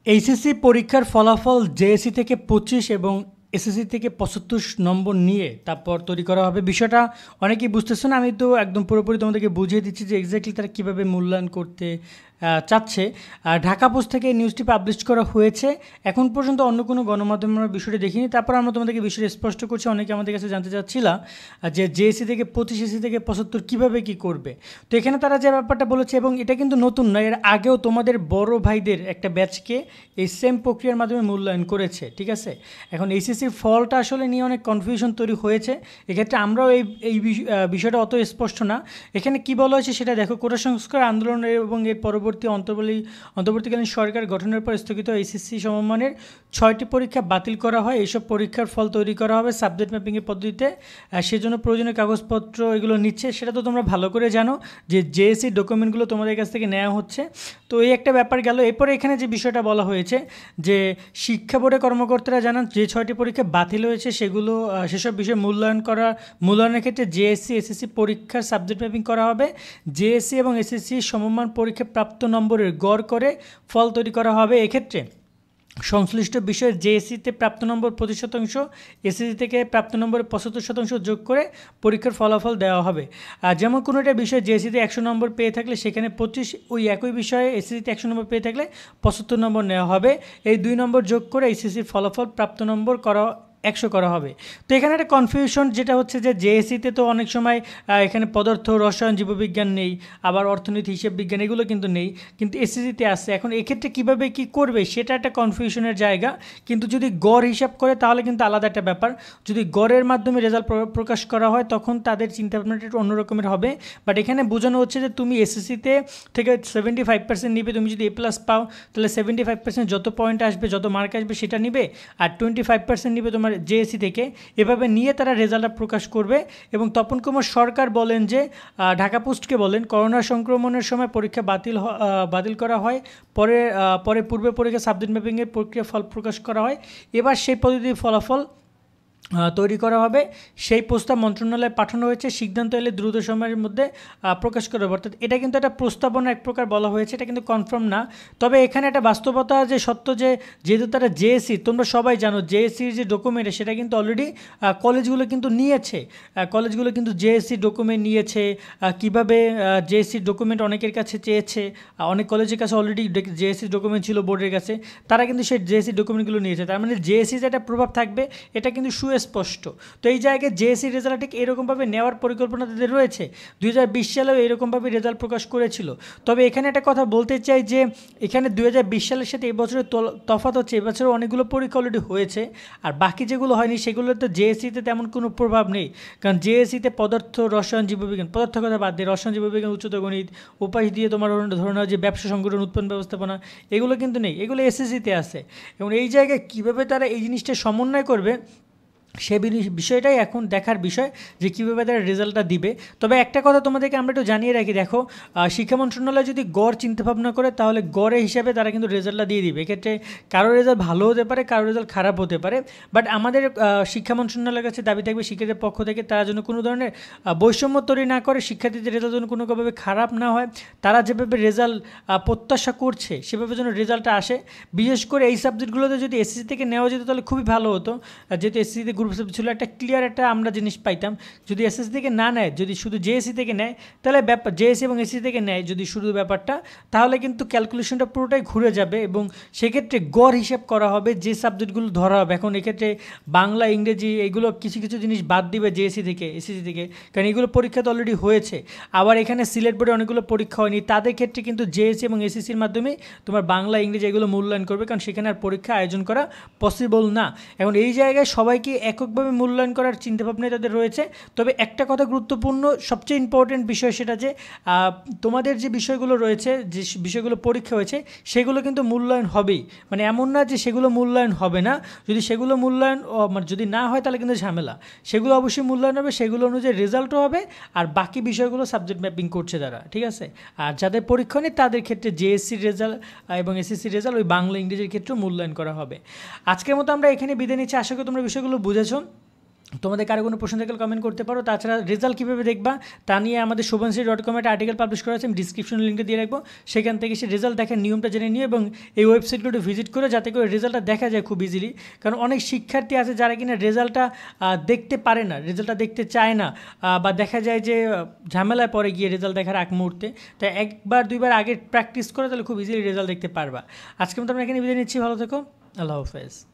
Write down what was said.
HSC পরীক্ষার ফলাফল JSC থেকে 25 এবং এসএসসি থেকে 75 নম্বর নিয়ে তারপর তৈরি করা হবে। বিষয়টা অনেকেই বুঝতেছে না, আমি তো একদম পুরোপুরি তোমাদেরকে বুঝিয়ে দিচ্ছি যে এক্স্যাক্টলি তারা কীভাবে মূল্যায়ন করতে চাচ্ছে। ঢাকা পোস্ট থেকে এই নিউজটি পাবলিশ করা হয়েছে। এখন পর্যন্ত অন্য কোনো গণমাধ্যমে আমরা বিষয়টি দেখিনি। তারপর আমরা তোমাদেরকে বিষয়টি স্পষ্ট করছি। অনেকে আমাদের কাছে জানতে চাচ্ছিলা যে জেএসসি থেকে 25, এসএসসি থেকে 75 কীভাবে কী করবে। তো এখানে তারা যে ব্যাপারটা বলেছে, এবং এটা কিন্তু নতুন নয়, এর আগেও তোমাদের বড় ভাইদের একটা ব্যাচকে এই সেম প্রক্রিয়ার মাধ্যমে মূল্যায়ন করেছে, ঠিক আছে। এখন এইচএসসির ফলটা আসলে নিয়ে অনেক কনফিউশন তৈরি হয়েছে। এক্ষেত্রে আমরাও এই বিষয়টা অত স্পষ্ট না। এখানে কি বলা হয়েছে সেটা দেখো। কোটা সংস্কার আন্দোলন এবং এর পরবর্তী অন্তর্বর্তীকালীন সরকার গঠনের পর স্থগিত এইচএসসি সমমানের 6টি পরীক্ষা বাতিল করা হয়। এইসব পরীক্ষার ফল তৈরি করা হবে সাবজেক্ট ম্যাপিংয়ের পদ্ধতিতে। সেজন্য প্রয়োজনীয় কাগজপত্র এগুলো নিচ্ছে, সেটা তো তোমরা ভালো করে জানো যে জেএসসি ডকুমেন্টগুলো তোমাদের কাছ থেকে নেওয়া হচ্ছে। তো এই একটা ব্যাপার গেল। এরপরে এখানে যে বিষয়টা বলা হয়েছে যে শিক্ষা বোর্ডের কর্মকর্তারা জানান যে 6টি পরীক্ষা বাতিল হয়েছে সেসব বিষয়ে মূল্যায়নের ক্ষেত্রে জেএসসি এসএসসি পরীক্ষার সাবজেক্ট ম্যাপিং করা হবে। জেএসসি এবং এসএসসি সমমান পরীক্ষা প্রাপ্ত নম্বরের গড় করে ফল তৈরি করা হবে। এক্ষেত্রে সংশ্লিষ্ট বিষয়ে জেএসসিতে প্রাপ্ত নম্বর 25%, এসএসসি থেকে প্রাপ্ত নম্বরের 75% যোগ করে পরীক্ষার ফলাফল দেওয়া হবে। আর যেমন কোনো একটা বিষয়ে জেএসসিতে 100 নম্বর পেয়ে থাকলে সেখানে 25, ওই একই বিষয়ে এসএসসিতে 100 নম্বর পেয়ে থাকলে 75 নম্বর নেওয়া হবে। এই 2 নম্বর যোগ করে এসএসসির ফলাফল প্রাপ্ত নম্বর 100 করা হবে। তো এখানে একটা কনফিউশন যেটা হচ্ছে যে জেএসসিতে তো অনেক সময় এখানে পদার্থ, রসায়ন, জীববিজ্ঞান নেই, আবার অর্থনীতি, হিসাব বিজ্ঞান এগুলো কিন্তু নেই, কিন্তু এসএসসিতে আছে। এখন এক্ষেত্রে কীভাবে কী করবে সেটা একটা কনফিউশনের জায়গা। কিন্তু যদি গড় হিসাব করে তাহলে কিন্তু আলাদা একটা ব্যাপার। যদি গড়ের মাধ্যমে রেজাল্ট প্রকাশ করা হয় তখন তাদের চিন্তাভাবনাটা একটু অন্য রকমের হবে। বাট এখানে বোঝানো হচ্ছে যে তুমি এসএসসিতে থেকে 75% নিবে, তুমি যদি A+ পাও তাহলে 75% যত পয়েন্ট আসবে, যত মার্ক আসবে সেটা নিবে, আর 25% নিবে তোমার জেএসসি থেকে। এভাবে নিয়ে তারা রেজাল্টটা প্রকাশ করবে। এবং তপন কুমার সরকার বলেন যে ঢাকা পোস্টকে বলেন, করোনা সংক্রমণের সময় পরীক্ষা বাতিল করা হয়, পরে পূর্বে পরীক্ষা সাবজেক্ট ম্যাপিংয়ের প্রক্রিয়া ফল প্রকাশ করা হয়। এবার সেই পদ্ধতির ফলাফল তৈরি করা হবে। সেই প্রস্তাব মন্ত্রণালয়ে পাঠানো হয়েছে, সিদ্ধান্ত এলে দ্রুত সময়ের মধ্যে প্রকাশ করা হবে। অর্থাৎ এটা কিন্তু একটা প্রস্তাবনা এক প্রকার বলা হয়েছে, এটা কিন্তু কনফার্ম না। তবে এখানে একটা বাস্তবতা যে সত্য যে যেহেতু তারা জেএসসি, তোমরা সবাই জানো জেএসসির যে ডকুমেন্ট সেটা কিন্তু অলরেডি কলেজগুলো কিন্তু নিয়েছে। কলেজগুলো কিন্তু জেএসসি ডকুমেন্ট নিয়েছে। কীভাবে জেএসসির ডকুমেন্ট অনেকের কাছে চেয়েছে, অনেক কলেজের কাছে অলরেডি জেএসসি ডকুমেন্ট ছিল বোর্ডের কাছে, তারা কিন্তু সেই জেএসসি ডকুমেন্টগুলো নিয়েছে। তার মানে জেএসসি যে একটা প্রভাব থাকবে এটা কিন্তু স্পষ্ট। তো এই জায়গায় জেএসসি রেজাল্ট ঠিক এরকমভাবে নেওয়ার পরিকল্পনা তাদের রয়েছে। 2020 সালেও এরকমভাবে রেজাল্ট প্রকাশ করেছিল। তবে এখানে একটা কথা বলতে চাই যে এখানে 2020 সালের সাথে এবছরের তফাৎ হচ্ছে, এবছরে অনেকগুলো পরীক্ষা অলরেডি হয়েছে, আর বাকি যেগুলো হয়নি সেগুলোতে জেএসসিতে তেমন কোনো প্রভাব নেই। কারণ জেএসসিতে পদার্থ, রসায়ন, জীববিজ্ঞান, পদার্থের কথা বাদ দিয়ে রসায়ন, জীববিজ্ঞান, উচ্চতর গণিত, উপায় দিয়ে তোমার ধরনের যে ব্যবসা সংগঠন, উৎপন্ন ব্যবস্থাপনা, এগুলো কিন্তু নেই, এগুলো এসএসসিতে আছে। এবং এই জায়গায় কীভাবে তারা এই জিনিসটা সমন্বয় করবে সে বিষয়টাই এখন দেখার বিষয় যে কীভাবে তারা রেজাল্টটা দিবে। তবে একটা কথা তোমাদেরকে আমরা একটু জানিয়ে রাখি, দেখো শিক্ষা মন্ত্রণালয় যদি গড় চিন্তাভাবনা করে তাহলে গড়ের হিসাবে তারা কিন্তু রেজাল্টটা দিয়ে দিবে। এক্ষেত্রে কারো রেজাল্ট ভালো হতে পারে, কারো রেজাল্ট খারাপ হতে পারে। বাট আমাদের শিক্ষা মন্ত্রণালয়ের কাছে দাবি থাকবে শিক্ষার্থীদের পক্ষ থেকে তারা যেন কোনো ধরনের বৈষম্য তৈরি না করে, শিক্ষার্থীদের রেজাল্ট যেন কোনোভাবে খারাপ না হয়, তারা যেভাবে রেজাল্ট প্রত্যাশা করছে সেভাবে যেন রেজাল্টটা আসে। বিশেষ করে এই সাবজেক্টগুলোতে যদি এসএসসি থেকে নেওয়া যেত তাহলে খুবই ভালো হতো। যেহেতু এসএসসিতে গ্রুপ ছিল, একটা ক্লিয়ার একটা আমরা জিনিস পাইতাম। যদি এসএসসি থেকে না নেয়, যদি শুধু জেএসসি থেকে নেয় তাহলে জেএসসি এবং এসএসসি থেকে নেয় যদি শুধু ব্যাপারটা, তাহলে কিন্তু ক্যালকুলেশনটা পুরোটাই ঘুরে যাবে এবং সেক্ষেত্রে গড় হিসাব করা হবে যে সাবজেক্টগুলো ধরা হবে। এখন এক্ষেত্রে বাংলা, ইংরেজি এগুলো কিছু কিছু জিনিস বাদ দিবে জেএসসি থেকে, এসএসসি থেকে, কারণ এগুলো পরীক্ষা তো অলরেডি হয়েছে। আবার এখানে সিলেট বোর্ডে অনেকগুলো পরীক্ষা হয়নি, তাদের ক্ষেত্রে কিন্তু জেএসসি এবং এসএসসির মাধ্যমে তোমার বাংলা, ইংরেজি এগুলো মূল্যায়ন করবে, কারণ সেখানে আর পরীক্ষা আয়োজন করা পসিবল না। এখন এই জায়গায় সবাইকে এককভাবে মূল্যায়ন করার চিন্তাভাবনাই তাদের রয়েছে। তবে একটা কথা গুরুত্বপূর্ণ, সবচেয়ে ইম্পর্টেন্ট বিষয়, সেটা যে তোমাদের যে বিষয়গুলো রয়েছে, যে বিষয়গুলো পরীক্ষা হয়েছে সেগুলো কিন্তু মূল্যায়ন হবেই। মানে এমন না যে সেগুলো মূল্যায়ন হবে না, যদি সেগুলো মূল্যায়ন মানে যদি না হয় তাহলে কিন্তু ঝামেলা। সেগুলো অবশ্যই মূল্যায়ন হবে, সেগুলো অনুযায়ী রেজাল্টও হবে, আর বাকি বিষয়গুলো সাবজেক্ট ম্যাপিং করছে তারা, ঠিক আছে। আর যাদের পরীক্ষা নেই তাদের ক্ষেত্রে জেএসসির রেজাল্ট এবং এসএসসির রেজাল্ট ওই বাংলা, ইংরেজির ক্ষেত্রেও মূল্যায়ন করা হবে। আজকের মতো আমরা এখানে বিদায় নিচ্ছি, আশা করি তোমরা বিষয়গুলো বুঝেছো। তোমাদের কারো কোনো প্রশ্ন থাকলে কমেন্ট করতে পারো। তাছাড়া রেজাল্ট কীভাবে দেখবা তা নিয়ে আমাদের শুভশ্রী.com একটা আর্টিকেল পাবলিশ করা আছে, আমি ডিসক্রিপশনে লিঙ্কটা দিয়ে রাখবো। সেখান থেকে সে রেজাল্ট দেখার নিয়মটা জেনে নিও এবং এই ওয়েবসাইটগুলো ভিজিট করে যাতে করে রেজাল্টটা দেখা যায় খুব ইজিলি। কারণ অনেক শিক্ষার্থী আছে যারা কিনা রেজাল্টটা দেখতে পারে না, রেজাল্টটা দেখতে চায় না, বা দেখা যায় যে ঝামেলায় পড়ে গিয়ে রেজাল্ট দেখার আগ মুহূর্তে। তাই একবার দুইবার আগে প্র্যাকটিস করে তাহলে খুব ইজিলি রেজাল্ট দেখতে পারবা। আজকে মতো আমরা এখানে বিদায় নিচ্ছি, ভালো থেকো, আল্লাহ হাফেজ।